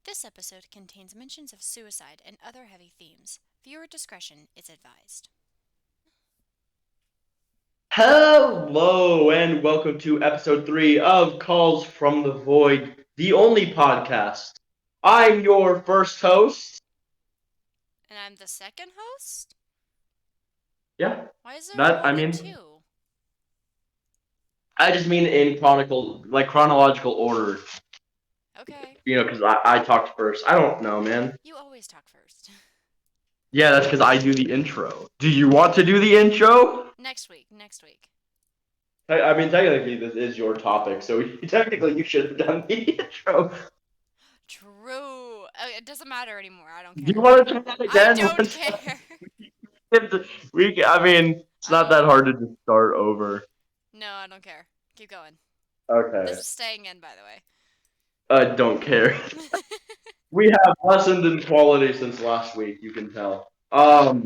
This episode contains mentions of suicide and other heavy themes. Viewer discretion is advised. Hello and welcome to episode 3 of Calls from the Void, the only podcast. I'm your first host. And I'm the second host? Yeah, Why is there that more I than mean, two? I just mean in chronological order. Okay. Because I talked first. I don't know, man. You always talk first. Yeah, that's because I do the intro. Do you want to do the intro? Next week. I mean, technically, this is your topic, so technically you should have done the intro. True. It doesn't matter anymore. I don't Do you care. want to try that I again? don't care. I mean, it's not that hard to just start over. No, I don't care. Keep going. Okay. This is staying in, by the way. Don't care. We have lessened in quality since last week, you can tell. How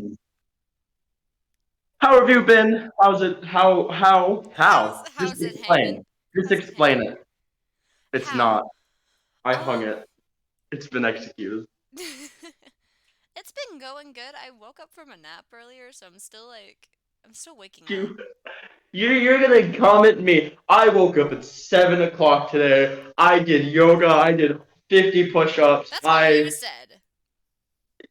have you been? How's it? How? Just How's it hanging? explain. Just How's it explain hanging? it. It's How? not. I hung Um, it. It's been executed. It's been going good. I woke up from a nap earlier, so I'm still waking up. You, you're gonna come at me. I woke up at 7 o'clock today. I did yoga. I did 50 push-ups. That's what you I said.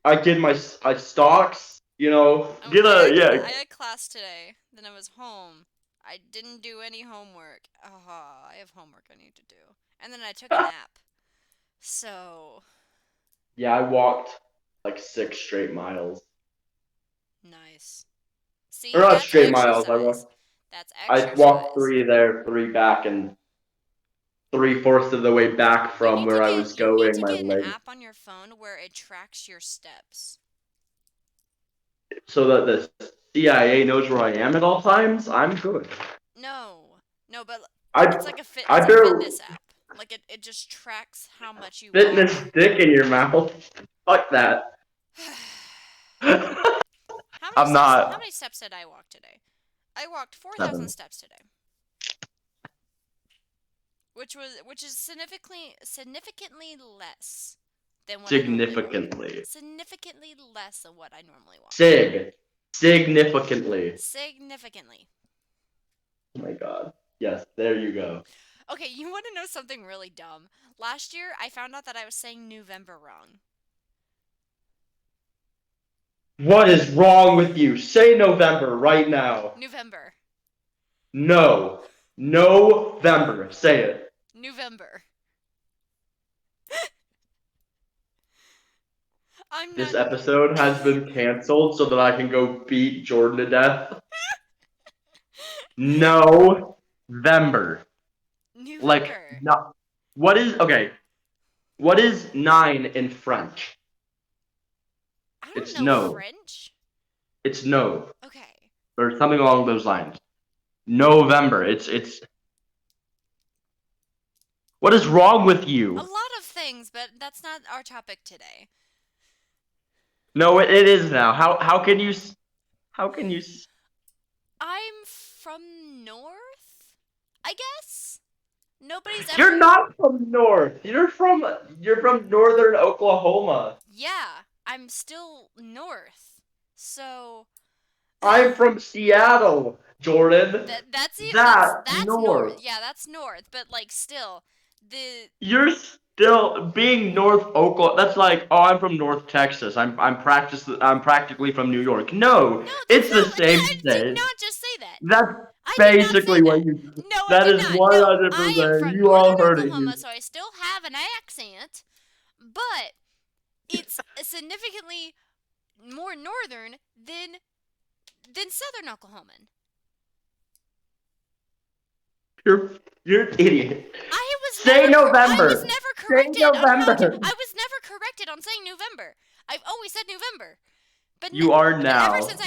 I did my stocks. I had class today. Then I was home. I didn't do any homework. I have homework I need to do. And then I took a nap. So Yeah, I walked like 6 straight miles. nice. Or See, not that's straight miles. exercise. That's I walked exercise. 3 there, 3 back, and 3/4 of the way back from where I was You need going. to My get an leg, app on your phone where it tracks your steps. so that the CIA knows where I am at all times. I'm good. No. No, but I it's like I it's a barely fitness app. Like it just tracks how much you walk. fitness dick in your mouth. Fuck that. I'm How not many steps did I walk today? I walked 4,000 7. steps today. Which is significantly less than what I normally walk. Significantly. Significantly less than what I normally walk. Significantly. Significantly. Oh my god. Yes, there you go. Okay, you want to know something really dumb? Last year, I found out that I was saying November wrong. What is wrong with you? Say November right now. November. No. November. Say it. November. I'm This not. episode has been canceled so that I can go beat Jordan to death. November. Like, November. no. What is, okay. What is 9 in French? I don't It's know no. French. It's no. Okay. Or something along those lines. November. It's. What is wrong with you? A lot of things, but that's not our topic today. No, it is now. How can you? How can you? I'm from North, I guess. Nobody's ever. You're not from North. You're from Northern Oklahoma. Yeah, I'm still North. So I'm from Seattle, Jordan. that's North. North. Yeah, that's North, but like still the You're still being North Oklahoma. That's like, oh, I'm from North Texas. I'm practically from New York. No, No, that's it's the not. same I did state. not just say that. That's I did not say basically what that. you. No, I That did is not. No, I am 100%. from You all northern heard it. Oklahoma, so I still have an accent, but it's significantly more northern than southern Oklahoman. You're an idiot. I was Say never November. I was never Say corrected on how to November. I was never corrected on saying November. I've always said November. But You are but now. ever since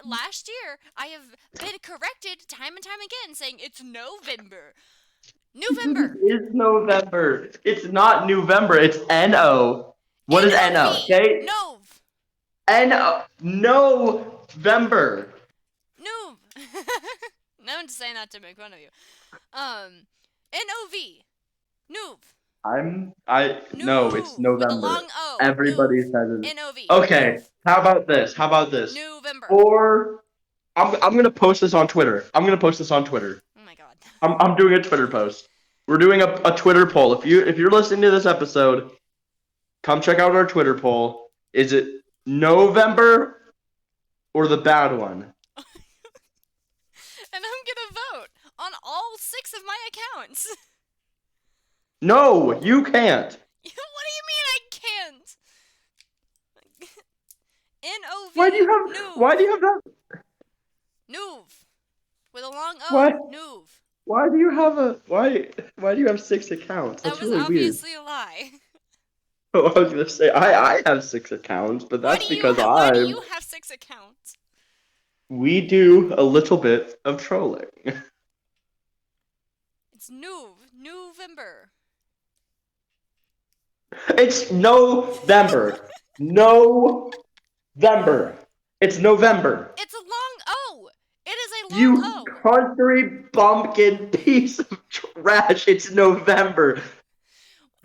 last year, I have been corrected time and time again saying it's November. November. It's November. It's not November. It's N-O. What is N-O? N-O-V. Okay? Nov. N-O. November. Nov. No one's saying that to make fun of you. N-O-V. Nov. No, it's Nov with a November. long O. Everybody Nov. says it. N-O-V. Okay, Nov. how about this? How about this? November. Or I'm gonna post this on Twitter. I'm gonna post this on Twitter. Oh my god. I'm doing a Twitter post. We're doing a Twitter poll. If you're listening to this episode, come check out our Twitter poll. Is it November or the bad one? And I'm gonna vote on all 6 of my accounts. No, you can't. What do you mean I can't? N-O-V. Why do you have that? Nov. With a long O. What? Nov. Why do you have why do you have 6 accounts? That That's was really weird. obviously a lie. I was gonna say I have 6 accounts, but that's because Why do you have 6 accounts? we do a little bit of trolling. It's November. It's November. November. It's November. It's a long O. It is a long You O. country bumpkin piece of trash. It's November.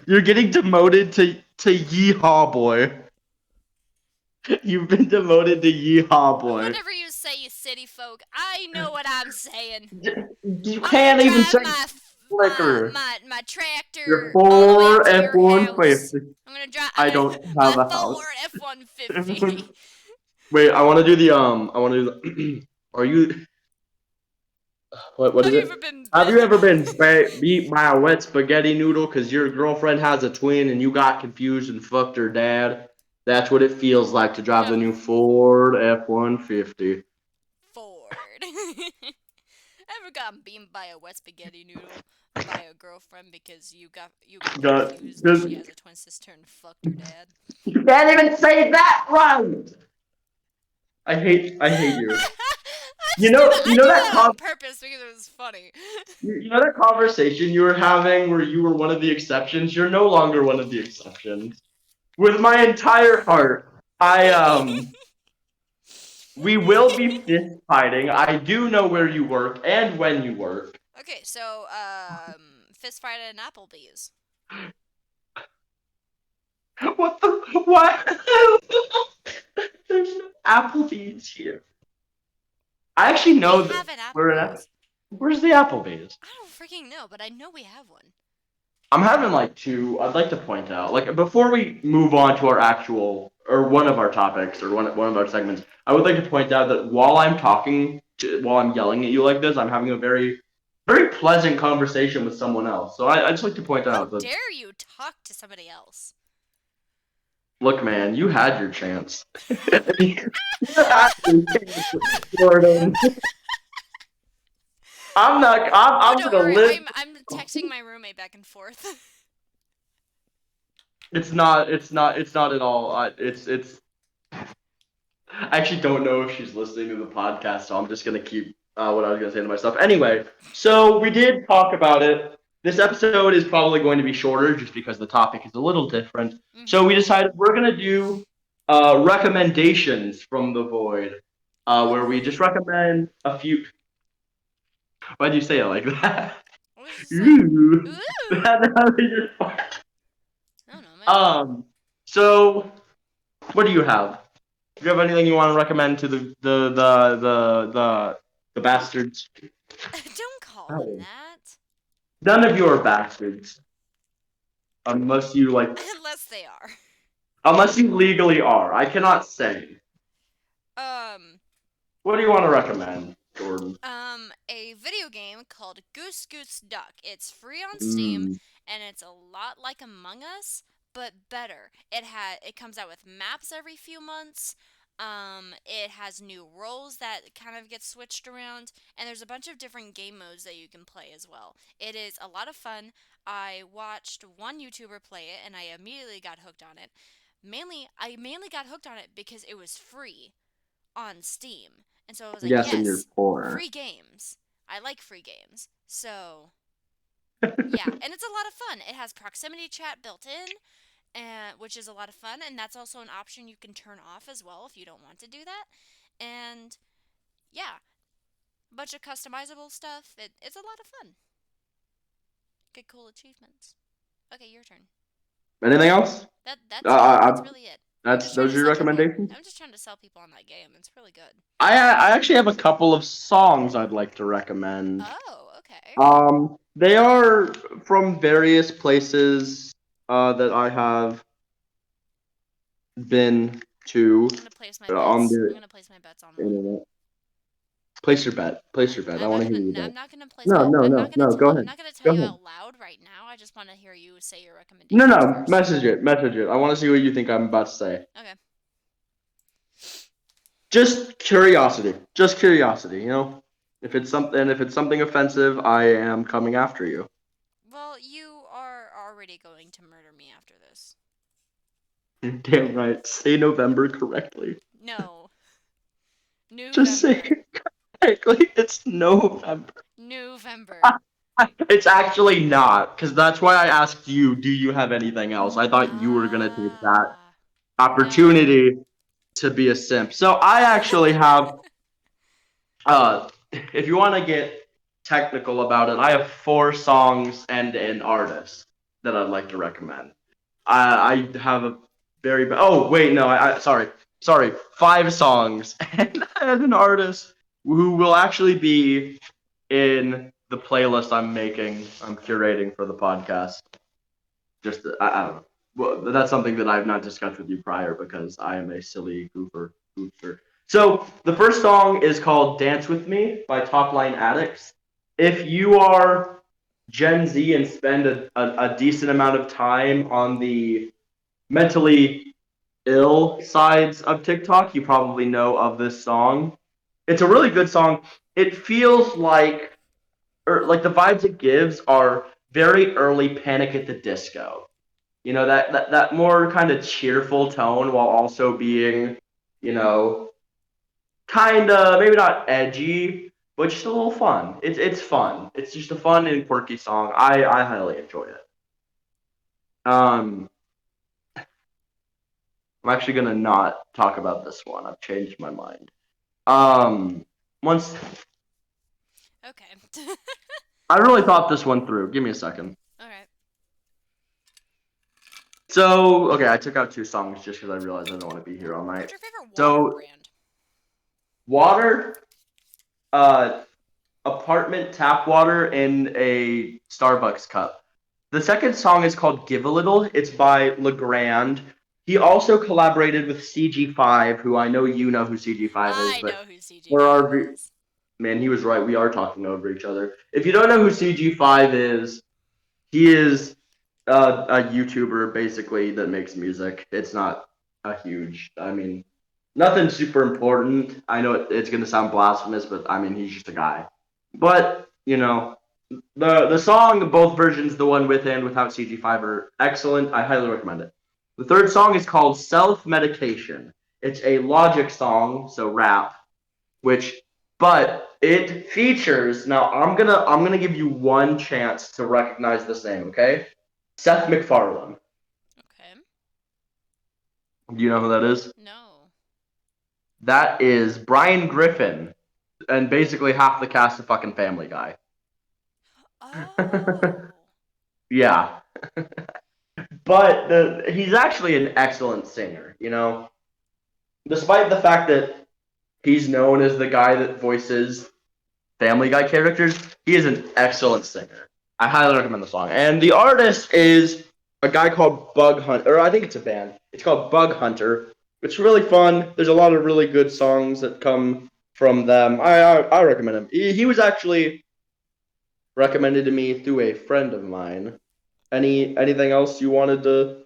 You're getting demoted to Yeehaw Boy. You've been demoted to Yeehaw Boy. Whatever you say, you city folk. I know what I'm saying. You can't even say flicker. My tractor. Your all the way Ford to your house. F-150. I'm gonna drive. I don't have my a house. Ford F-150. Wait, I want to do the I want to do the. Are you? What is it? Have you ever been beat by a wet spaghetti noodle because your girlfriend has a twin and you got confused and fucked her dad? That's what it feels like to drive the new Ford F-150. Ford. Ever gotten beamed by a wet spaghetti noodle by a girlfriend because you got confused and she has a twin sister and fucked her dad? You can't even say that right. I hate you. You know that on purpose because it was funny. You know that conversation you were having where you were one of the exceptions? You're no longer one of the exceptions. With my entire heart, we will be fist fighting. I do know where you work and when you work. Okay, so fist fight at an Applebee's. What? There's no Applebee's here. I actually know that where's the Applebee's? I don't freaking know, but I know we have one. I'm having like 2. I'd like to point out, like before we move on to our actual or one of our topics or one of our segments, I would like to point out that while I'm yelling at you like this, I'm having a very, very pleasant conversation with someone else. So I just like to point out that. How dare you talk to somebody else? Look, man, you had your chance. I'm gonna live. I'm texting my roommate back and forth. It's not at all. It's. I actually don't know if she's listening to the podcast, so I'm just gonna keep what I was gonna say to myself. Anyway, so we did talk about it. This episode is probably going to be shorter just because the topic is a little different. Mm-hmm. So we decided we're gonna do recommendations from the void, where we just recommend a few. Why do you say it like that? Ooh. I don't know, man. So what do you have? Do you have anything you want to recommend to the bastards? Don't call them that. None of you are bastards. Unless you like. Unless they are. Unless you legally are. I cannot say. What do you want to recommend, Jordan? A video game called Goose Goose Duck. It's free on Steam, and it's a lot like Among Us, but better. It comes out with maps every few months. It has new roles that kind of get switched around, and there's a bunch of different game modes that you can play as well. It is a lot of fun. I watched one YouTuber play it, and I immediately got hooked on it. I mainly got hooked on it because it was free on Steam. And so I was like, yes, and you're poor. Free games. I like free games. So, yeah, and it's a lot of fun. It has proximity chat built in, which is a lot of fun, and that's also an option you can turn off as well if you don't want to do that. And, yeah, a bunch of customizable stuff. It's a lot of fun. Get cool achievements. Okay, your turn. Anything else? That's it. That's I, really it. I'm that's just trying those to are your sell people. recommendations. I'm just trying to sell people on that game. It's really good. I actually have a couple of songs I'd like to recommend. Oh, okay. They are from various places that I have been to I'm gonna place my on bets. I'm the gonna place my bets on one. internet. Place your bet. Place your bet. I want to hear you I'm bet. not gonna place No, my. no, I'm no, not gonna no. Go tell. I'm ahead. not gonna tell Go you ahead. out loud right now. I just want to hear you say your No, recommendations no. first. Message it. Message it. I want to see what you think I'm about to say. Okay. Just curiosity. Just curiosity. You know, if it's something offensive, I am coming after you. Well, you are already going to murder me after this. You're damn right. Say November correctly. No. Just say November. it correctly. It's November. November. It's actually not, because that's why I asked you, do you have anything else? I thought you were gonna take that Ah. No. opportunity to be a simp. So I actually have if you want to get technical about it, I have 4 songs and an artist that I'd like to recommend. I have a oh wait, no, sorry, 5 songs and an artist who will actually be in the playlist I'm curating for the podcast. Just I don't know. Well, that's something that I've not discussed with you prior because I am a silly goofer. So the first song is called "Dance with Me" by Top Line Addicts. If you are Gen Z and spend a decent amount of time on the mentally ill sides of TikTok, you probably know of this song. It's a really good song. It feels like the vibes it gives are very early Panic at the Disco. You know, that more kind of cheerful tone while also being, you know, kind of maybe not edgy, but just a little fun. It's fun. It's just a fun and quirky song. I highly enjoy it. Um, I'm actually gonna not talk about this one. I've changed my mind. Um, once Okay. I really thought this one through. Give me a second. Alright. So okay, I took out 2 songs just because I realized I don't want to be here all night. What's your favorite water So brand? water, uh, apartment tap water in a Starbucks cup. The second song is called Give a Little. It's by Legrand. He also collaborated with CG5, who I know you know who CG5 is, I but know who for CG5 our is. man, he was right. We are talking over each other. If you don't know who CG5 is, he is a YouTuber basically that makes music. It's not a huge. I mean, nothing super important. I know it's gonna sound blasphemous, but I mean he's just a guy. But you know, the song, both versions, the one with and without CG5, are excellent. I highly recommend it. The third song is called Self Medication. It's a Logic song, so rap, which but it features now I'm gonna give you one chance to recognize this name, okay? Seth MacFarlane. Okay. Do you know who that is? No. That is Brian Griffin and basically half the cast of fucking Family Guy. Oh. Yeah. But he's actually an excellent singer, you know? Despite the fact that he's known as the guy that voices Family Guy characters, he is an excellent singer. I highly recommend the song. And the artist is a guy called Bug Hunter, or I think it's a band. It's called Bug Hunter. It's really fun. There's a lot of really good songs that come from them. I recommend him. He was actually recommended to me through a friend of mine. Anything else you wanted to?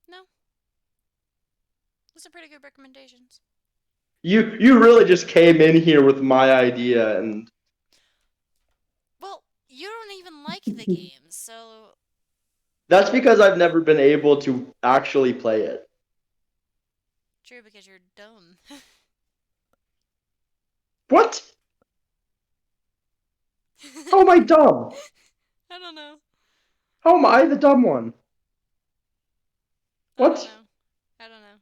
No. Those are pretty good recommendations. You really just came in here with my idea and Well, you don't even like the games, so that's because I've never been able to actually play it. true because you're dumb. What? How am I dumb? I don't know. How am I the dumb one? I don't What? know. I don't know.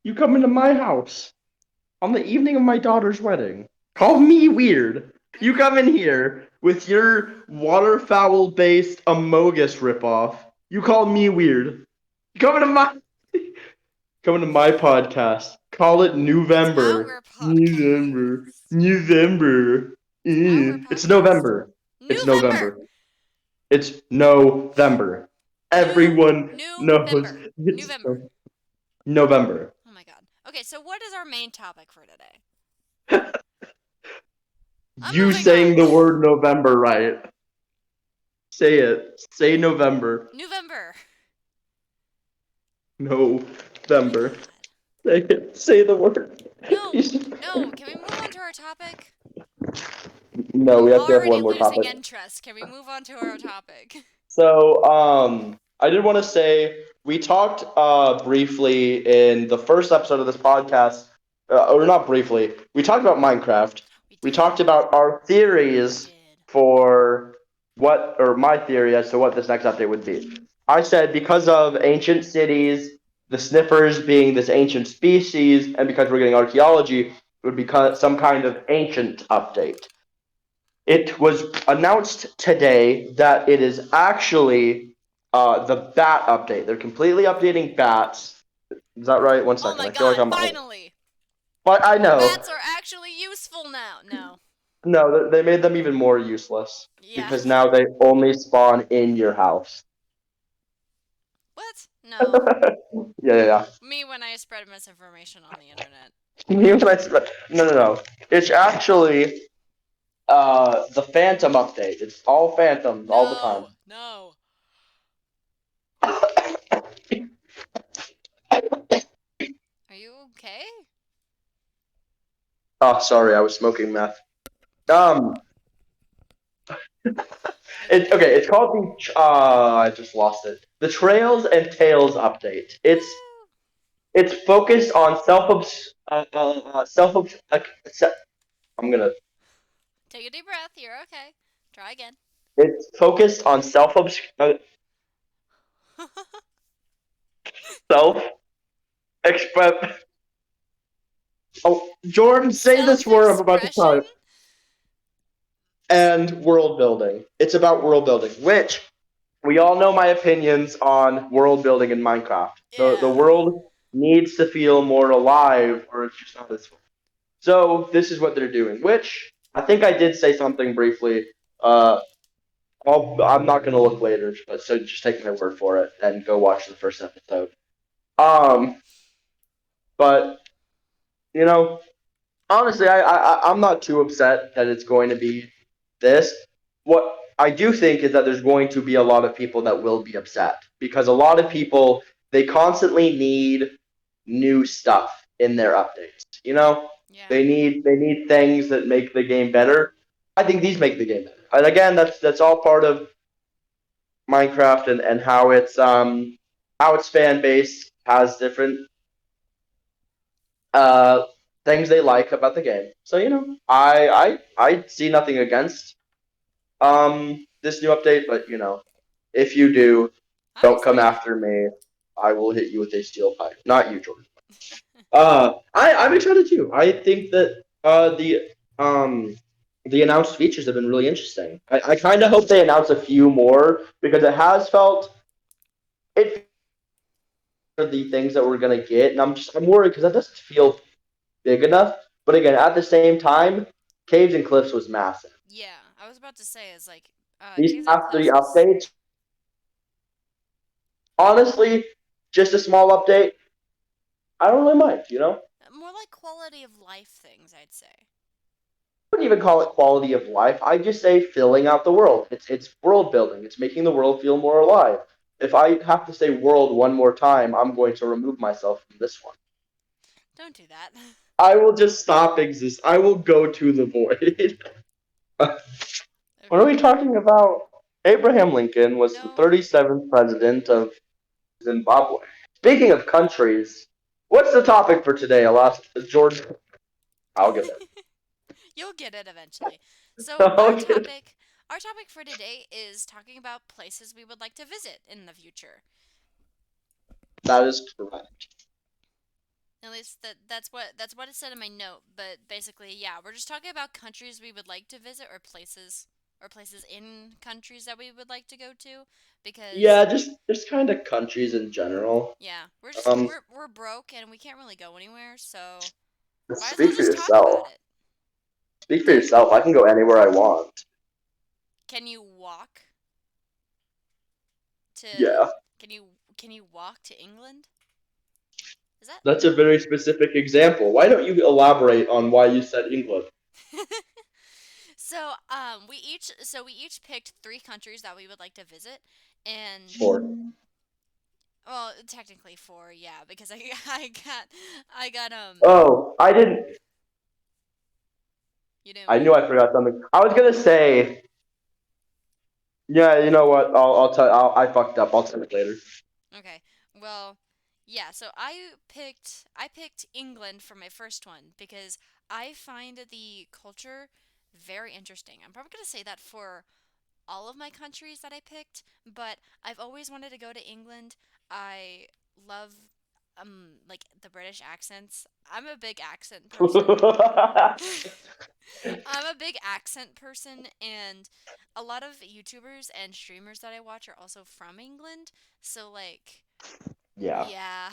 You come into my house on the evening of my daughter's wedding. Call me weird. You Okay. come in here with your waterfowl-based Amogus ripoff. You call me weird. Coming to my coming to my podcast. Call it It's November. our November. podcast. November. It's our It's podcast. November. It's November. November. It's November. Everyone knows November. it's November. November. Oh my god. Okay, so what is our main topic for today? I'm You moving saying the on. word November right. Say it. Say November. November. Oh my November. god. Say it. Say the word. No, no. Can we move on to our topic? No, we I'm have to have already one more losing topic. interest. Can we move on to our topic? So, I did want to say we talked briefly in the first episode of this podcast, or not briefly. We talked about Minecraft. We talked about our theories for what, or my theory as to what this next update would be. I said because of ancient cities, the sniffers being this ancient species, and because we're getting archaeology, it would be some kind of ancient update. It was announced today that it is actually the bat update. They're completely updating bats. Is that right? One Oh second. my I feel like god, I'm. finally! But I know. Bats are actually useful now. No. No, they made them even more useless Yeah. because now they only spawn in your house. What? No. Yeah. Me when I spread misinformation on the internet. No. It's actually the Phantom update. It's all Phantoms all the time. No. Are you okay? Oh, sorry, I was smoking meth. It's called the. I just lost it. The Trails and Tales update. It's focused on I'm gonna. Take a deep breath. You're okay. Try again. It's focused on self express. Oh, Jordan, say this word I'm about to Self-expression? type. And world building. It's about world building, which we all know my opinions on world building in Minecraft. The Yeah. world needs to feel more alive, or it's just not as fun. So this is what they're doing, which I think I did say something briefly. I'm not gonna look later, but so just take my word for it and go watch the first episode. But you know, honestly, I'm not too upset that it's going to be this. What I do think is that there's going to be a lot of people that will be upset because a lot of people they constantly need new stuff in their updates. You know, Yeah. they need things that make the game better. I think these make the game better. And again, that's all part of Minecraft and how its fan base has different uh things they like about the game. So I see nothing against this new update, but if you do, don't come after me. I will hit you with a steel pipe. Not you, Jordan. I'm excited too. I think that the announced features have been really interesting. I kind of hope they announce a few more because it has felt it the things that we're gonna get, and I'm worried because that doesn't feel big enough. But again, at the same time, Caves and Cliffs was massive. Yeah, I was about to say is like These Caves and past three Cliffs was updates, honestly, just a small update. I don't really mind. more like quality of life things, I'd say. I wouldn't even call it quality of life. I just say filling out the world. It's world building. It's making the world feel more alive. If I have to say world one more time, I'm going to remove myself from this one. Don't do that. I will just stop exist. I will go to the void. What are we talking about? Abraham Lincoln was the 37th president of Zimbabwe. Speaking of countries, what's the topic for today? I'll ask Jordan. I'll get it. You'll get it eventually. So Okay. our topic for today is talking about places we would like to visit in the future. That is correct. At least that's what it said in my note. But basically, yeah, we're just talking about countries we would like to visit or places. or places in countries that we would like to go to, because Yeah, just kind of countries in general. yeah, we're just Um, we're broke and we can't really go anywhere, so might as well speak for just talk about yourself. it. Speak for Do yourself. I can go anywhere I want. can you walk to Yeah, can you walk to England? Is that that's a very specific example. Why don't you elaborate on why you said England? So, we each picked three countries that we would like to visit, and Or well, technically four, yeah, because I got oh, I didn't. you didn't I what? knew I forgot something. I was gonna say. Yeah, you know what? I'll tell. I fucked up. I'll tell you later. Okay, well, yeah. So I picked England for my first one because I find the culture very interesting. I'm probably gonna say that for all of my countries that I picked, but I've always wanted to go to England. I love like the British accents. I'm a big accent person. I'm a big accent person, and a lot of YouTubers and streamers that I watch are also from England. So like, Yeah, yeah.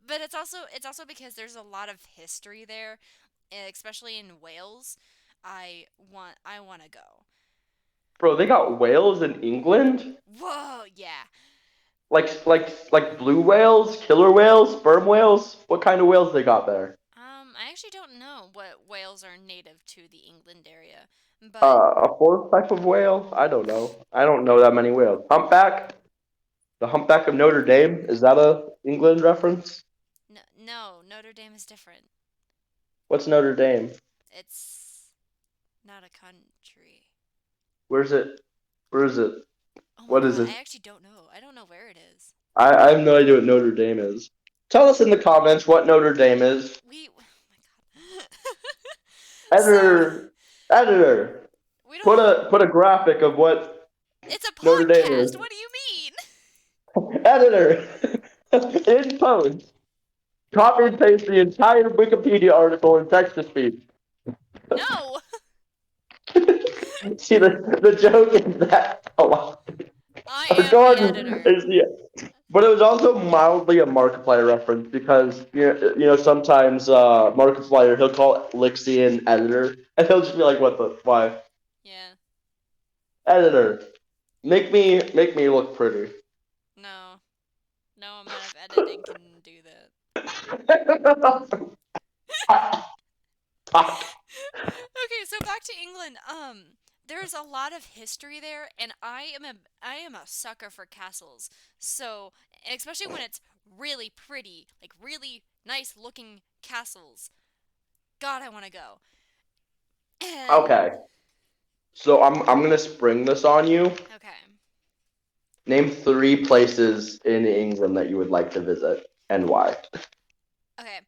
But it's also because there's a lot of history there, especially in Wales. I want to go. bro, they got whales in England. Whoa, yeah. Like blue whales, killer whales, sperm whales. What kind of whales they got there? I actually don't know what whales are native to the England area, but A fourth type of whale? I don't know. I don't know that many whales. Humpback? The Humpback of Notre Dame? Is that a England reference? no, no, Notre Dame is different. What's Notre Dame? It's not a country. Where's it? Where is it? Oh my What is god, it? I actually don't know. I don't know where it is. I have no idea what Notre Dame is. Tell us in the comments what Notre Dame is. Oh my god. So, Editor, editor, we don't put a graphic of what it's a Notre Dame podcast. is. What do you mean? Editor, in post, copy and paste the entire Wikipedia article in text to speech. No. See, the joke is that a lot. I am the Jordan editor. is the, but it was also mildly a Markiplier reference because you know sometimes Markiplier he'll call Lixie an editor and he'll just be like, "What the why Yeah. editor? Make me look pretty." No. No amount of editing can do that. Okay, so back to England. There's a lot of history there, and I am a sucker for castles. So, especially when it's really pretty, like really nice looking castles. God, I want to go. And Okay, so I'm gonna spring this on you. okay, Name three places in England that you would like to visit and why. okay,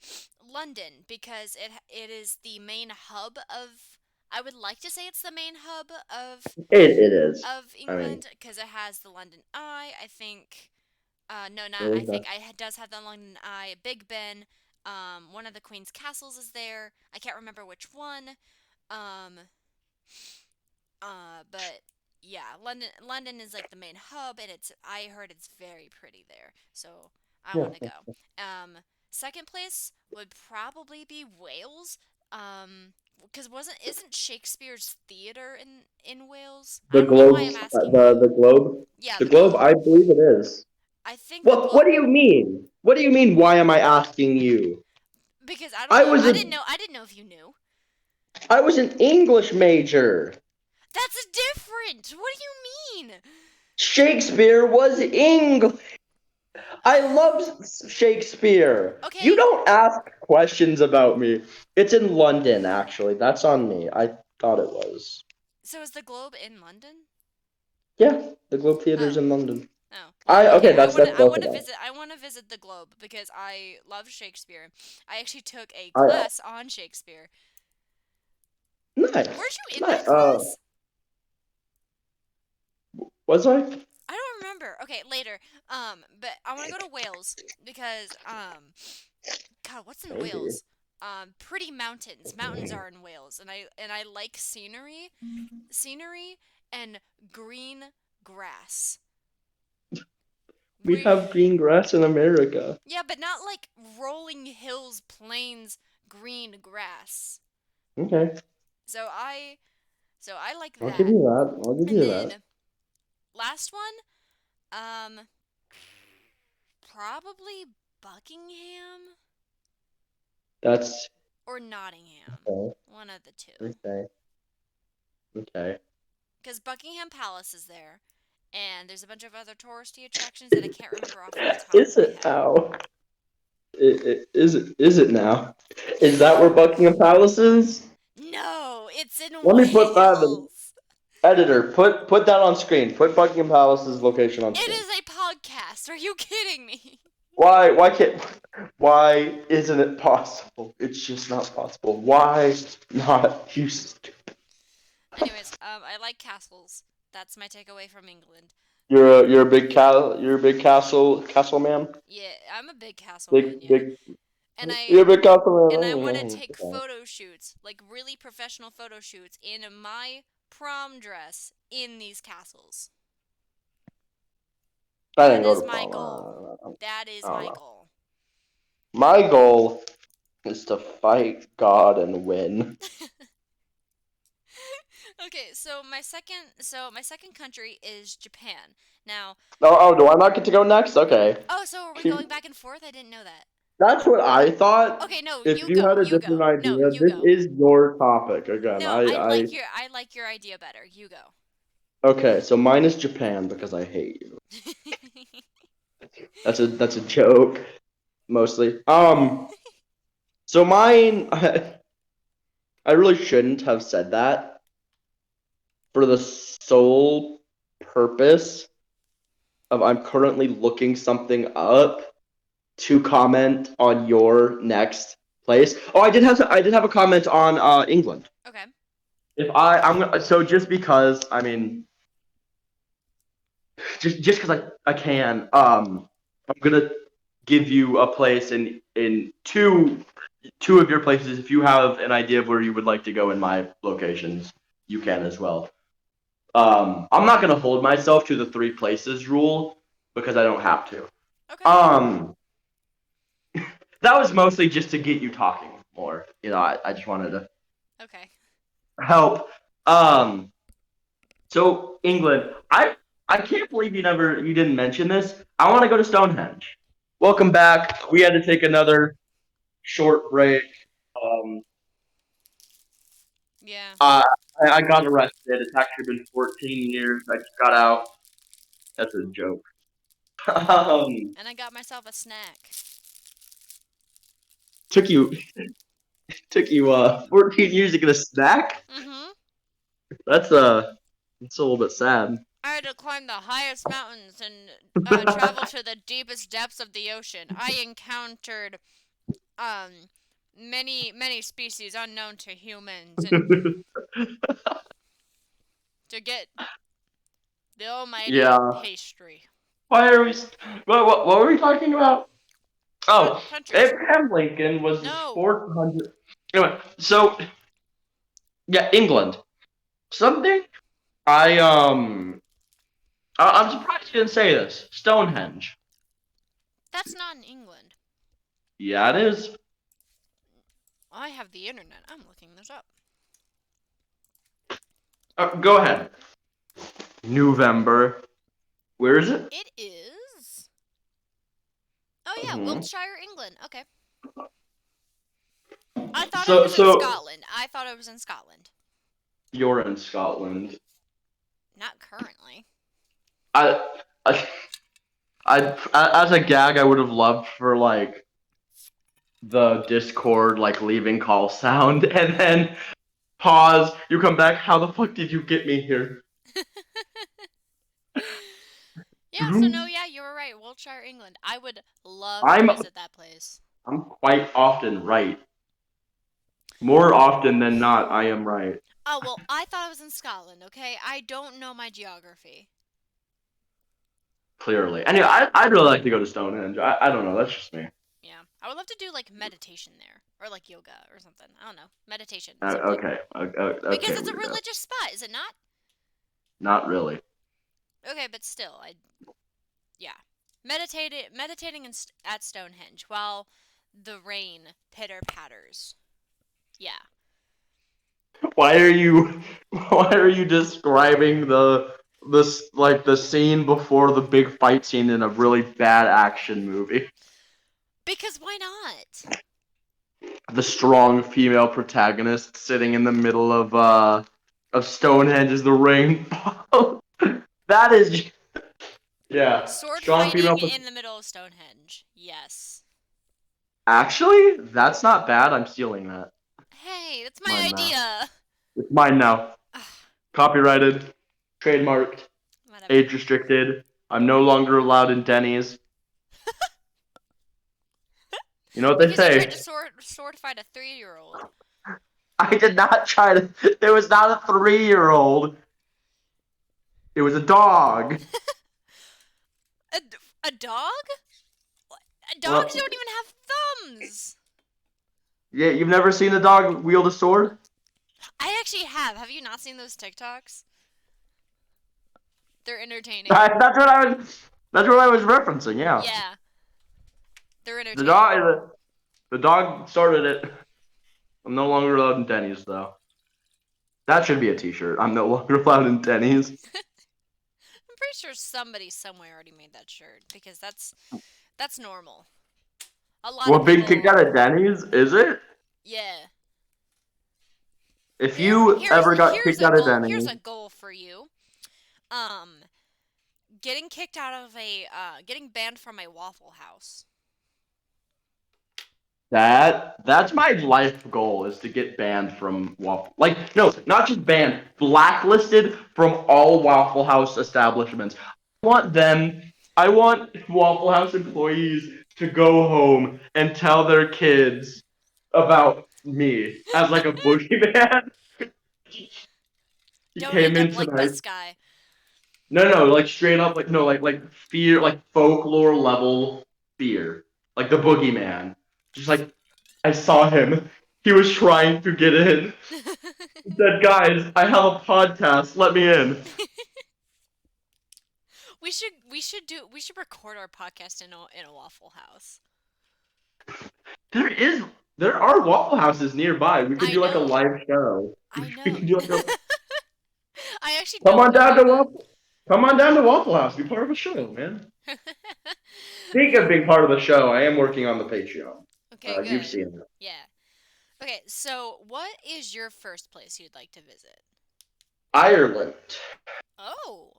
London because it is the main hub of. I would like to say it's the main hub It is. of I mean, England because it has the London Eye. I think. No, not. really I think bad. does have the London Eye. Big Ben. One of the Queen's castles is there. I can't remember which one. Um. But yeah, London is like the main hub, and it's. I heard it's very pretty there, so I Yeah. want to go. Second place would probably be Wales. Because wasn't isn't Shakespeare's theater in Wales? I The don't know why I'm globes, asking you. the globe, Yeah, the the globe. globe. I believe it is. I think the What globe do you mean? What do you mean? Why am I asking you? because I don't I know. was a I didn't know if you knew. I was an English major. That's different. What do you mean? Shakespeare was English. I love Shakespeare. You Okay, don't ask questions about me. It's in London, actually. That's on me. I thought it was. so is the globe in London? Yeah, the Globe Theater's Oh, in London. oh. Well, okay. Okay, that's I both want of to them. visit. I want to visit the globe because I love Shakespeare. I actually took a I class on Shakespeare. nice. Weren't you in Nice. that class? Was I? I don't remember. Okay, later. But I want to go to Wales because God, what's in Okay. Wales? Pretty mountains. Mountains are in Wales, and I like scenery. Scenery, and green grass. We have green grass in America. Yeah, but not like rolling hills, plains, green grass. Okay. So I like I'll give that. you that. I'll give And you then that. last one, probably Buckingham That's or Nottingham. okay. One of the two. Okay. Okay. Because Buckingham Palace is there, and there's a bunch of other touristy attractions that I can't remember off of the top of Is my it head. now? Is it now? Is that where Buckingham Palace is? No, it's in Let me put that in. Wales. Editor, put that on screen. Put Buckingham Palace's location on It screen. is a podcast. Are you kidding me? Why isn't it possible? It's just not possible. Why not? You stupid. Anyways, I like castles. That's my takeaway from England. You're a big castle man. Yeah, I'm a big castle man. Big Yeah, big. and You're a big castle I man. want to take photo shoots, like really professional photo shoots, in my prom dress in these castles. I That didn't go is to my prom. goal. That is I don't my know. goal. My goal is to fight God and win. Okay, so my second country is Japan. Now, Oh, do I not get to go next? Okay. so are we going back and forth? I didn't know that. That's what I thought. Okay, no, If you you had go. a You different go. No, idea, you this go. is your topic again. No, I like your idea better. You go. Okay, so mine is Japan because I hate you. That's a joke, mostly. So mine, I really shouldn't have said that for the sole purpose of I'm currently looking something up to comment on your next place. Oh, I did have a comment on England. Okay. If I'm gonna, so just because I mean just because I can I'm gonna give you a place in two of your places. If you have an idea of where you would like to go in my locations, you can as well. I'm not gonna hold myself to the three places rule because I don't have to. Okay. That was mostly just to get you talking more. You know, I just wanted to Okay. help. So England, I can't believe you didn't mention this. I want to go to Stonehenge. Welcome back. We had to take another short break. Um, Yeah. I got arrested. It's actually been 14 years. I just got out. That's a joke. And I got myself a snack. took you 14 years to get a snack. Mhm. That's a little bit sad. I had to climb the highest mountains and travel to the deepest depths of the ocean. I encountered many species unknown to humans, and to get the almighty Yeah. pastry. Why are we? What were we talking about? Oh, Countries. Abraham Lincoln was the No. 400. Anyway, so yeah, England. Something I'm surprised you didn't say this. Stonehenge. That's not in England. Yeah, it is. I have the internet. I'm looking this up. Go ahead. November. Where is it? It is. Oh yeah, Mhm. Wiltshire, England. Okay. I thought So- it was so- in Scotland. I thought it was in Scotland. You're in Scotland. Not currently. I, I, as a gag, I would have loved for like the Discord like leaving call sound and then pause. You come back. How the fuck did you get me here? Yeah, so no, yeah, you were right. Wiltshire, England. I would love to I'm visit that place. I'm quite often right. More often than not, I am right. Oh, well, I thought it was in Scotland, okay? I don't know my geography. Clearly. Anyway, I'd really like to go to Stonehenge. I don't know. That's just me. Yeah. I would love to do, like, meditation there. Or, like, yoga or something. I don't know. Meditation. Okay. Because it's a we go. religious spot, is it not? Not really. Okay, but still, yeah. Meditating at Stonehenge while the rain pitter patters. Yeah. Why are you why are you describing the scene before the big fight scene in a really bad action movie? Because why not? The strong female protagonist sitting in the middle of Stonehenge as the rain falls. That is yeah, Sword strong female. fighting in the middle of Stonehenge. Yes. Actually, that's not bad. I'm stealing that. Hey, that's my Mine now. idea. It's mine now. Copyrighted, trademarked, Whatever. age restricted. I'm no longer allowed in Denny's. You know what they Because you tried to say? sword fight a 3-year-old. I did not try to. There was not a 3-year-old. It was a dog. A dog? Well, Dogs don't even have thumbs. yeah, you've never seen a dog wield a sword? I actually have. Have you not seen those TikToks? They're entertaining. That's what I was. That's what I was referencing. Yeah. Yeah. They're The entertaining. dog. The dog started it. I'm no longer allowed in Denny's though. That should be a T-shirt. I'm no longer allowed in Denny's. I'm pretty sure somebody somewhere already made that shirt because that's normal. A lot What of being people. kicked out of Denny's is it? Yeah. If you ever got kicked out of Denny's, here's a goal for you. Getting kicked out of getting banned from a Waffle House. that's my life goal is to get banned from Waffle. Like no, not just banned, blacklisted from all Waffle House establishments. I want Waffle House employees to go home and tell their kids about me as like a boogeyman. He Don't came end in up like tonight. this guy. No, like straight up, like no, like fear, like folklore level fear, like the boogeyman. Just like I saw him. He was trying to get in. He said, "Guys, I have a podcast. Let me in." we should record our podcast in a Waffle House. There is, there are Waffle Houses nearby. We could I do like a know. live show. I We know. could do like a. I actually Come don't on know down where to Waffle. Come on down to Waffle House. Be part of a show, man. that. Speaking of being part of the show, I am working on the Patreon. Okay, You've good. seen it. Yeah. Okay, so what is your first place you'd like to visit? Ireland. Oh.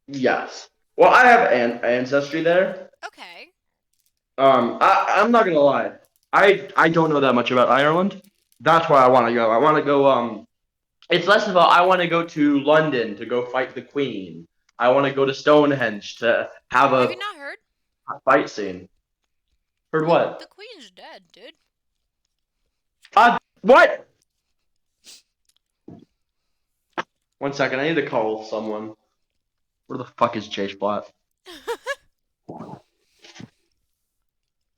Yes. Well, I have ancestry there. Okay. I'm not gonna lie. I don't know that much about Ireland. That's where I want to go. I want to go. It's less about I want to go to London to go fight the Queen. I want to go to Stonehenge to have Have you a not heard? fight scene. Heard The what? Queen's dead, dude. What? 1 second. I need to call someone. Where the fuck is Jay Splat?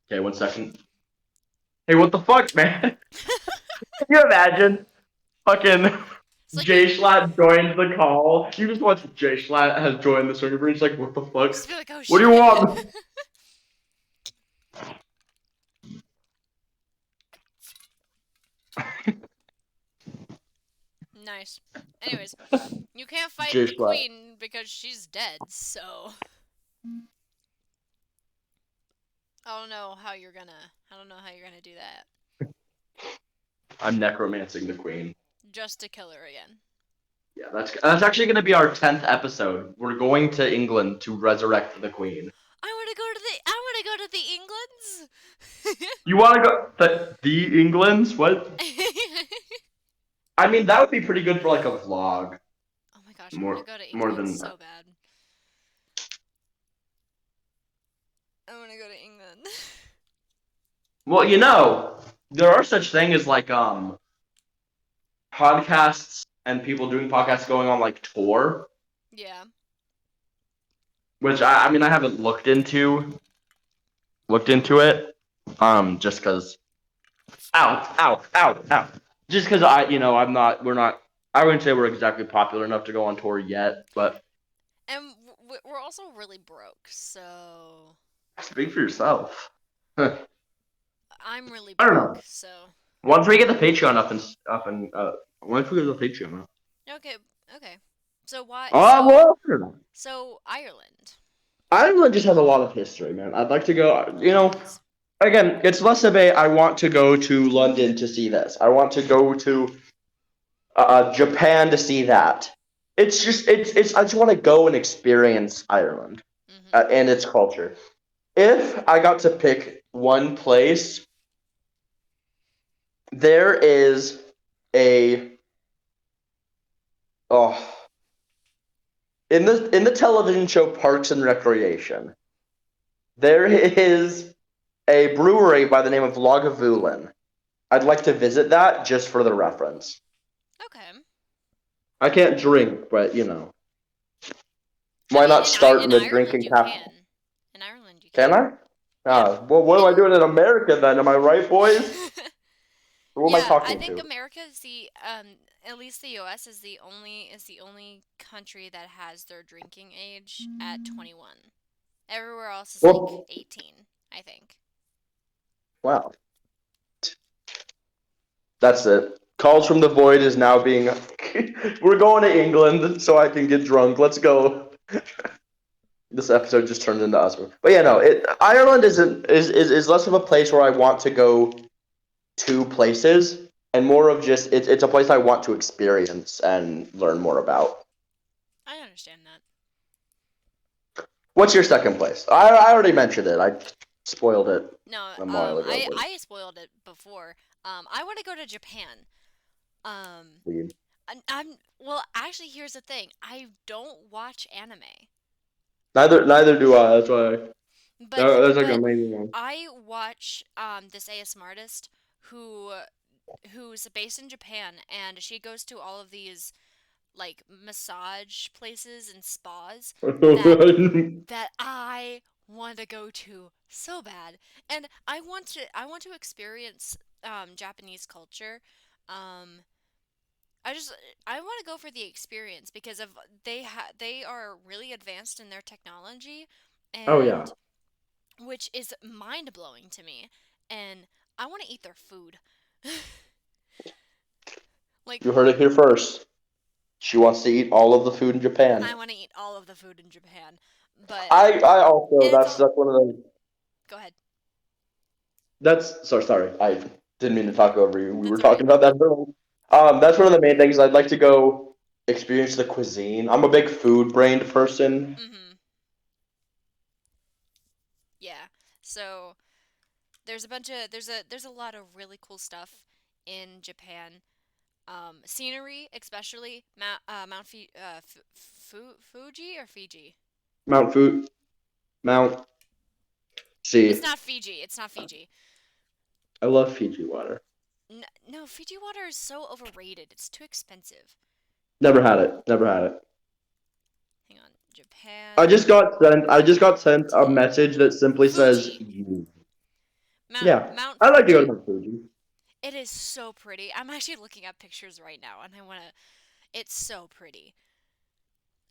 Okay, 1 second. Hey, what the fuck, man? Can you imagine? Fucking Like Jay Schlatt joins the call. You just watch Jay Schlatt has joined the server. He's like, what the fuck? just be like, oh, What do you want? Nice. Anyways, you can't fight Jay the Schlatt. Queen because she's dead, so I don't know how you're gonna do that. I'm necromancing the Queen. Just to kill her again. Yeah, that's actually going to be our 10th episode. We're going to England to resurrect the Queen. I want to go to the Englands. You want to go the Englands? What? I mean, that would be pretty good for like a vlog. Oh my gosh, I want to go to England so bad. I want to go to England. Well, you know, there are such thing as like podcasts and people doing podcasts going on like tour, Yeah. which I mean I haven't looked into it, just because, ow, just because we're not I wouldn't say we're exactly popular enough to go on tour yet, but And we're also really broke, so speak for yourself. I I'm really don't broke, know. so Once we get the Patreon once we get the Patreon up. okay, okay. So why? Oh, well, I don't know. So Ireland. Ireland just has a lot of history, man. I'd like to go. It does. Again, it's less of a I want to go to London to see this. I want to go to Japan to see that. It's just it's I just want to go and experience Ireland Mhm. and its culture. If I got to pick one place, there is a oh in the television show Parks and Recreation. There is a brewery by the name of Lagavulin. I'd like to visit that just for the reference. Okay. I can't drink, but I why mean, not start in the Ireland drinking you cap? can. In Ireland you Can can. I? Yeah. Well, what am I In doing in America then? Am I right, boys? Who am I Yeah, I talking think to? America is the at least the US is the only country that has their drinking age at 21. Everywhere else is like Well, 18, I think. wow, that's it. Calls from the void is now being. We're going to England so I can get drunk. Let's go. This episode just turned into us. But yeah, no. Ireland is less of a place where I want to go to places, and more of just it's a place I want to experience and learn more about. I understand that. What's your second place? I already mentioned it. I spoiled it No, a while ago. But I spoiled it before. I want to go to Japan. Um, I'm well, actually, here's the thing. I don't watch anime, neither do I. That's why. That's like an but amazing one. I watch this ASM artist who who's based in Japan, and she goes to all of these like massage places and spas that I want to go to so bad, and I want to experience Japanese culture. Um, I just I want to go for the experience because of they are really advanced in their technology, Oh yeah, and which is mind blowing to me, and I want to eat their food. Like you heard it here first. She wants to eat all of the food in Japan. I want to eat all of the food in Japan, but I also and it's all that's one of the go ahead. that's so sorry. I didn't mean to talk over you. We were That's all right. talking about that earlier. That's one of the main things I'd like to go experience the cuisine. I'm a big food brained person. Mhm. Yeah. So there's a lot of really cool stuff in Japan. Scenery, especially Fuji or Fiji. Mount Food, Mount. It's See, not Fiji. It's not Fiji. I love Fiji water. No, Fiji water is so overrated. It's too expensive. Never had it. Never had it. Hang on. Japan I just got sent a mountain. message that simply says Fuji. you. Yeah, Mount I'd like to go to Fuji. Mount Fuji. It is so pretty. I'm actually looking at pictures right now and I want to it's so pretty.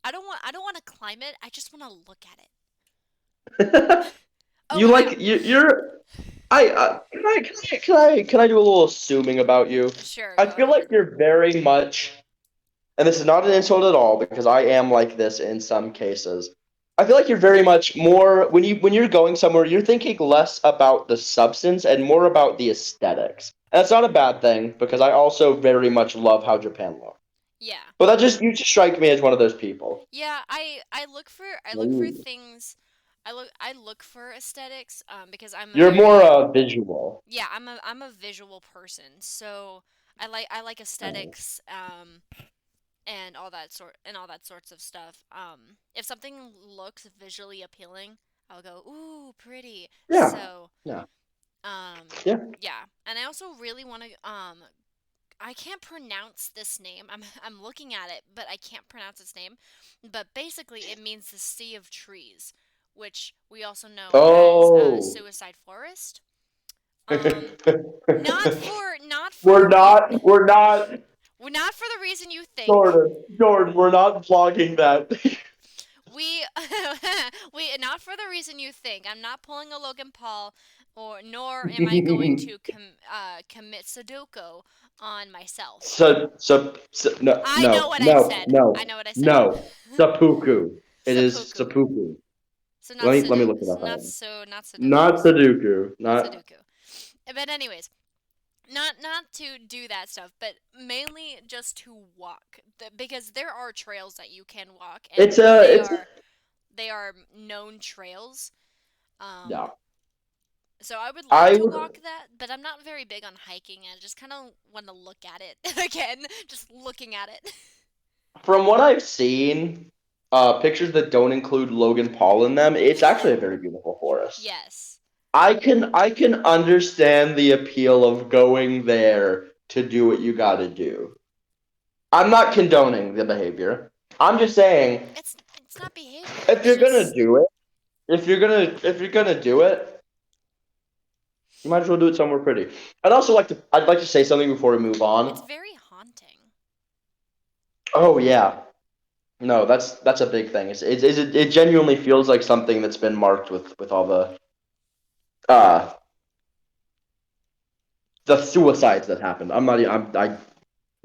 I don't want to climb it. I just want to look at it. Oh, You and I like you're I can I do a little assuming about you? sure, I go feel like ahead. you're very much, and this is not an insult at all because I am like this in some cases. I feel like you're very much more when you're going somewhere, you're thinking less about the substance and more about the aesthetics. And that's not a bad thing because I also very much love how Japan looks. Yeah. But that just you just strike me as one of those people. Yeah, I look for Ooh. things I look for aesthetics because I'm a You're more very visual. yeah, I'm a visual person. So I like aesthetics and all that sorts of stuff. If something looks visually appealing, I'll go, "Ooh, pretty." Yeah, So, yeah, um yeah. yeah. And I also really want to I can't pronounce this name. I'm looking at it, but I can't pronounce its name. But basically, it means the Sea of Trees, which we also know as Oh. Suicide Forest. we're Um, not for not. We're not. Well, not for the reason you think. Jordan, we're not vlogging that. We we not for the reason you think. I'm not pulling a Logan Paul, or nor am I going to commit Sudoku on myself. No, I know no, what I no, said. I no, know what I said. no. Seppuku. It is Seppuku. seppuku. So Let me look it up. not Sudoku. Not Sudoku. Not Not. Sudoku. But anyways, not to do that stuff, but mainly just to walk, because there are trails that you can walk, and It's a. they It's a, are known trails. Um, yeah. so I would like I to walk that, but I'm not very big on hiking. I just kind of want to look at it again, just looking at it. from what I've seen, pictures that don't include Logan Paul in them, it's actually a very beautiful forest. Yes. I can understand the appeal of going there to do what you got to do. I'm not condoning the behavior. I'm just saying It's not behavior. if It's you're gonna just do it, if you're gonna do it, you might as well do it somewhere pretty. I'd like to say something before we move it's on. very haunting. Oh yeah. No, that's a big thing. It genuinely feels like something that's been marked with all uh the suicides that happened. I'm not e- I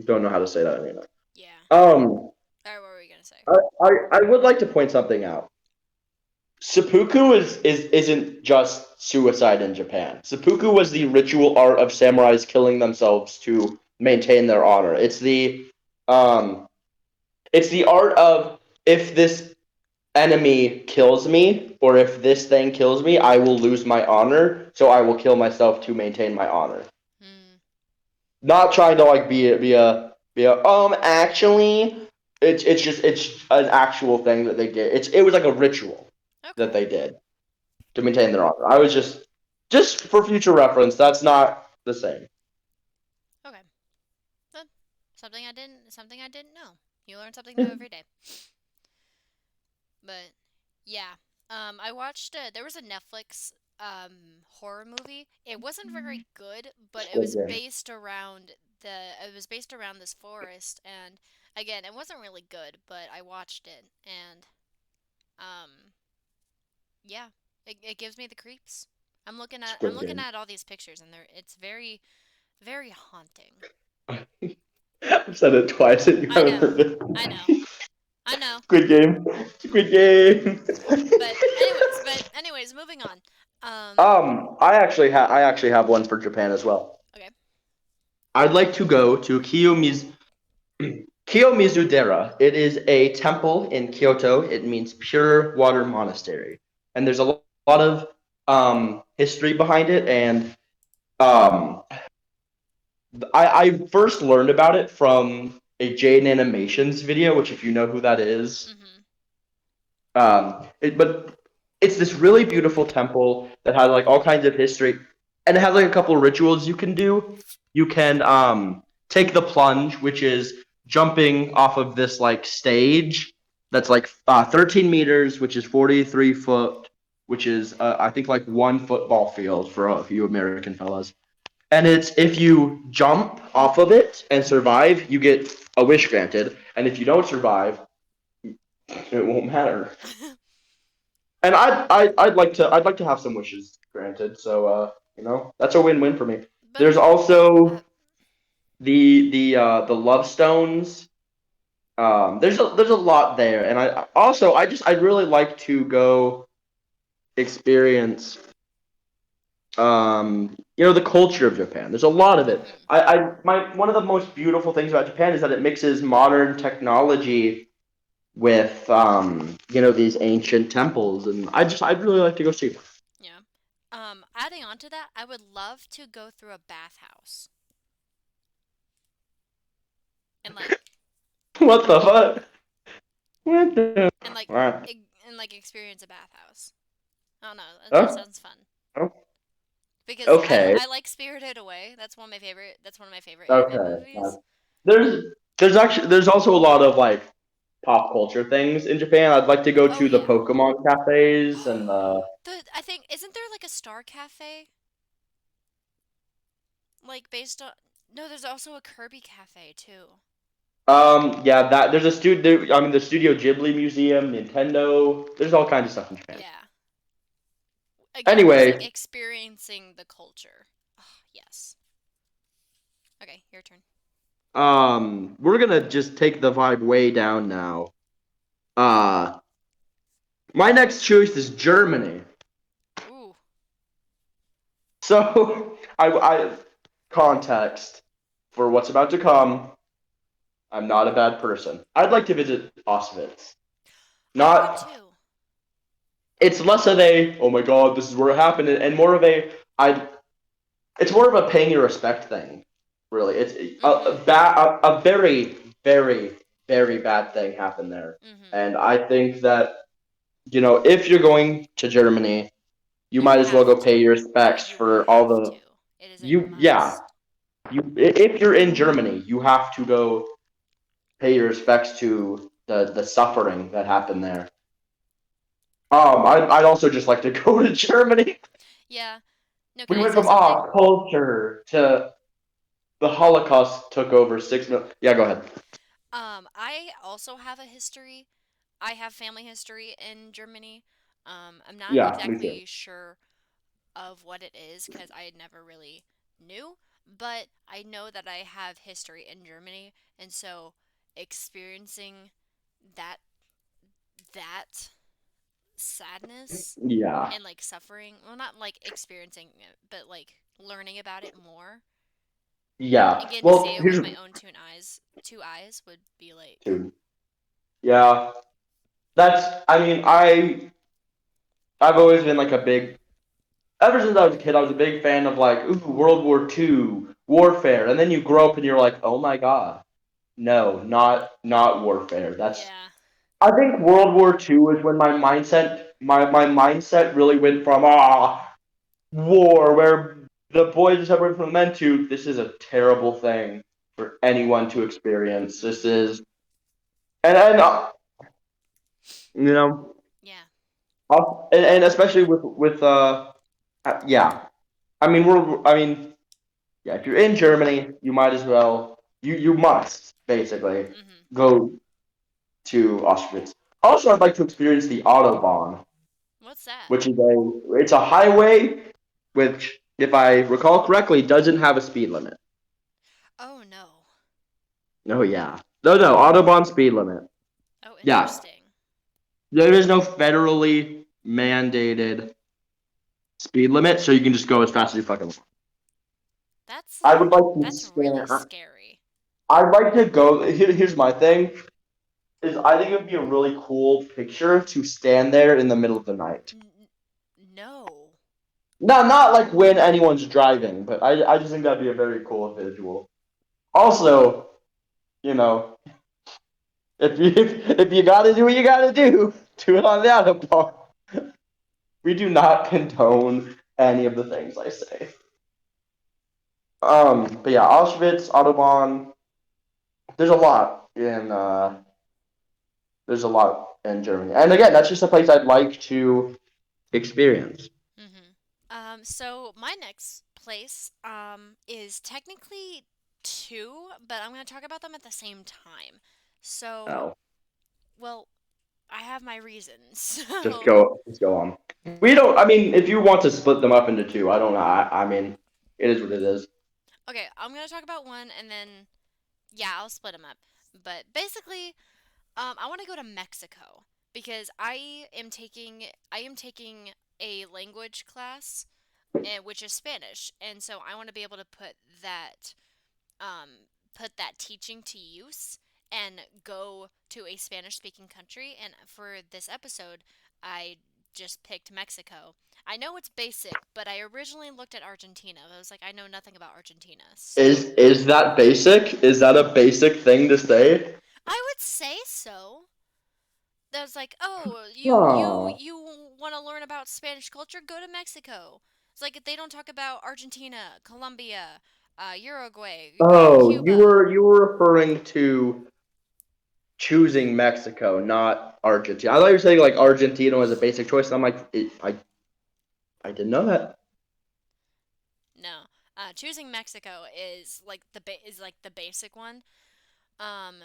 don't know how to say that anymore. Yeah. Um All right, what were we gonna say? I would like to point something out. Seppuku isn't just suicide in Japan. Seppuku was the ritual art of samurais killing themselves to maintain their honor. Um it's the art of, if this enemy kills me or if this thing kills me, I will lose my honor, so I will kill myself to maintain my honor. Hmm. Not trying to like actually it's an actual thing that they did. It was like a ritual that Okay. they did to maintain their honor. I was just for future reference, that's not the same. Okay. Good. Something I didn't know. You learn something new every day. But yeah. I watched there was a Netflix horror movie. It wasn't very good, but Squid Game. it was based around this forest, and again, it wasn't really good, but I watched it, and um yeah, it gives me the creeps. I'm Squid looking Game. at all these pictures, and it's very very haunting. I've said it twice and you I haven't know. heard it. I know. I know. Squid Game. Squid Game. But anyways, moving on. I actually have one for Japan as well. Okay. I'd like to go to Kiyomizu-dera. It is a temple in Kyoto. It means pure water monastery, and there's a lot of history behind it. And um, I first learned about it from a Jane Animations video, which, if you know who that is, Mhm. but it's this really beautiful temple that has like all kinds of history, and it has like a couple of rituals you can do. You can take the plunge, which is jumping off of this like stage that's like 13 meters, which is 43 foot, which is I think like one football field for a few American fellas. And it's, if you jump off of it and survive, you get a wish granted, and if you don't survive, it won't matter. And I'd like to have some wishes granted. So that's a win-win for me. but There's uh, also the love stones. There's a lot there, and I'd really like to go experience the culture of Japan. There's a lot of it. mhm. One of the most beautiful things about Japan is that it mixes modern technology with these ancient temples, and I'd really like to go see. Yeah. Adding on to that, I would love to go through a bathhouse and What the fuck? What the? and like What? experience a bathhouse. I don't know. That Huh? sounds fun. Oh, Because okay. I like Spirited Away. That's one of my favorite anime Okay. movies. There's also a lot of like pop culture things in Japan. I'd like to go Oh to the yeah. Pokemon cafes and I think isn't there like a Star Cafe? Like based on No, there's also a Kirby Cafe too. Yeah, that there's a studio. I mean, the Studio Ghibli Museum, Nintendo. There's all kinds of stuff in Japan. Yeah. Again, it's like Anyway, experiencing the culture. Oh, yes. Okay, your turn. we're gonna just take the vibe way down now. Uh, my next choice is Germany. Ooh. So, I context for what's about to come. I'm not a bad person. I'd like to visit Auschwitz. I would Not. too. It's less of a oh my god, this is where it happened, and more of a I. It's more of a paying your respect thing. Really, it's a Mhm. bad, a very, very, very bad thing happened there, Mhm. and I think that if you're going to Germany, you You might as well have go to. pay your respects You for all have to. the It is a you yeah must. if you're in Germany, you have to go pay your respects to the suffering that happened there. I'd also just like to go to Germany. Yeah. No, can We I went say from something? culture to the Holocaust took over 6 million. Yeah, go ahead. I also have a history. I have family history in Germany. I'm not Yeah, me too. exactly sure of what it is because I never really knew, but I know that I have history in Germany, and so experiencing that that sadness Yeah, and like suffering, well, not like experiencing it, but like learning about it more yeah. and getting to see Well, it with here's my own two eyes would be like, dude. Yeah, that's. I mean, I've always been like a big. Ever since I was a kid, I was a big fan of like World War II warfare, and then you grow up and you're like, oh my god, no, not warfare. That's. yeah. I think World War II is when my mindset really went from war where the boys are separated from the men to this is a terrible thing for anyone to experience. This Mhm. is and you know Yeah. and especially with yeah. I mean yeah, if you're in Germany, you might as well you must basically Mhm. go to Auschwitz. Also, I'd like to experience the Autobahn, What's that? which is a highway which, if I recall correctly, doesn't have a speed limit. Oh no. Oh yeah. No, Autobahn speed limit. Oh, Yeah. interesting. There is no federally mandated speed limit, so you can just go as fast as you fucking want. That's I would like to that's really stand. scary. I'd like to go. Here's my thing: is I think it would be a really cool picture to stand there in the middle of the night. No. Not like when anyone's driving, but I just think that'd be a very cool visual. Also, you know, if you gotta do what you gotta do it on the autobahn. We do not condone any of the things I say. But yeah, Auschwitz, Autobahn. There's a lot in there's a lot in Germany, and again, that's just a place I'd like to experience. Mhm. So my next place is technically two, but I'm going to talk about them at the same time. So, Oh, well, I have my reasons. So, just go on. We don't. I mean, if you want to split them up into two, I don't know. I mean, it is what it is. okay, I'm going to talk about one and then yeah, I'll split them up. But basically, I want to go to Mexico because I am taking a language class, which is Spanish, and so I want to be able to um, put that teaching to use and go to a Spanish speaking country. And for this episode, I just picked Mexico. I know it's basic, but I originally looked at Argentina. I was like, I know nothing about Argentina, so Is that basic? Is that a basic thing to say? I would say so. That was like, oh, Oh, you want to learn about Spanish culture? Go to Mexico. It's like they don't talk about Argentina, Colombia, Uruguay, oh, Cuba. you were referring to choosing Mexico, not Argentina. I thought you were saying like Argentina was a basic choice. And I'm like, I didn't know that. No, choosing Mexico is like the basic one. Um,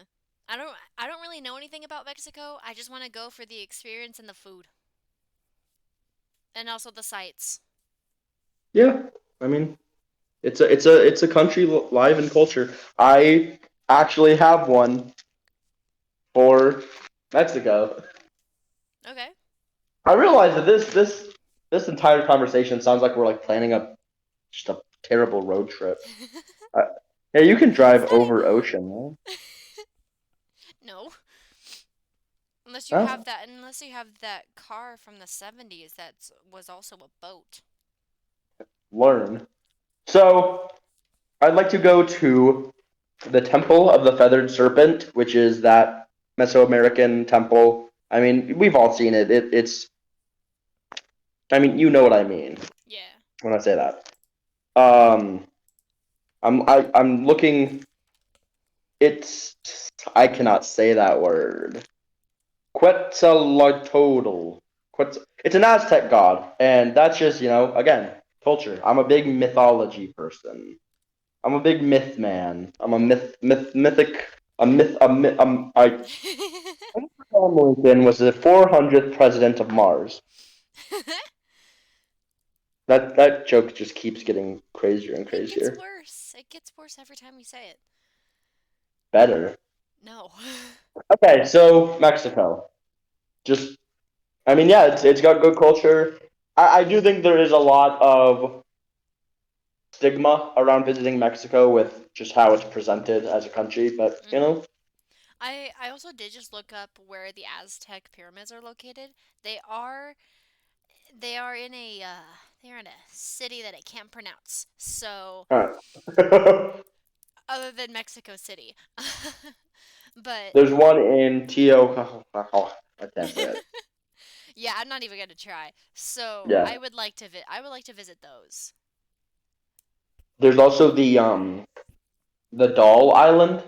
I don't really know anything about Mexico. I just want to go for the experience and the food, and also the sights. Yeah, I mean, it's a country live in culture. I actually have one for Mexico. Okay. I realize that this entire conversation sounds like we're like planning just a terrible road trip. Uh, yeah, you can It's drive not over ocean, no, huh? unless you have that car from the 70s that was also a boat. Learn. So I'd like to go to the Temple of the Feathered Serpent, which is that Mesoamerican temple. I mean, we've all seen it. It's. I mean, you know what I mean Yeah. when I say that. Um, I'm looking. It's. I cannot say that word. Quetzalcoatl. It's an Aztec god, and that's just again culture. I'm a big mythology person. I'm a big myth man. I'm a mythic a myth a myth. Abraham Lincoln was the 400th president of Mars. That joke just keeps getting crazier and It gets crazier. worse. It gets worse every time you say it. Better. No. Okay, so Mexico. Just I mean, yeah, it's got good culture. I do think there is a lot of stigma around visiting Mexico with just how it's presented as a country, but Mhm. I also did just look up where the Aztec pyramids are located. They are they are in a they're in a city that I can't pronounce. So, huh. other than Mexico City. But There's one in Tio. I can't say it. yeah, I'm not even going to try. So, Yeah. I would like to visit those. There's also the Doll Island.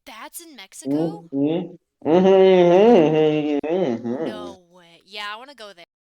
That's in Mexico? Mm-hmm. Mm-hmm. No way. Yeah, I want to go there.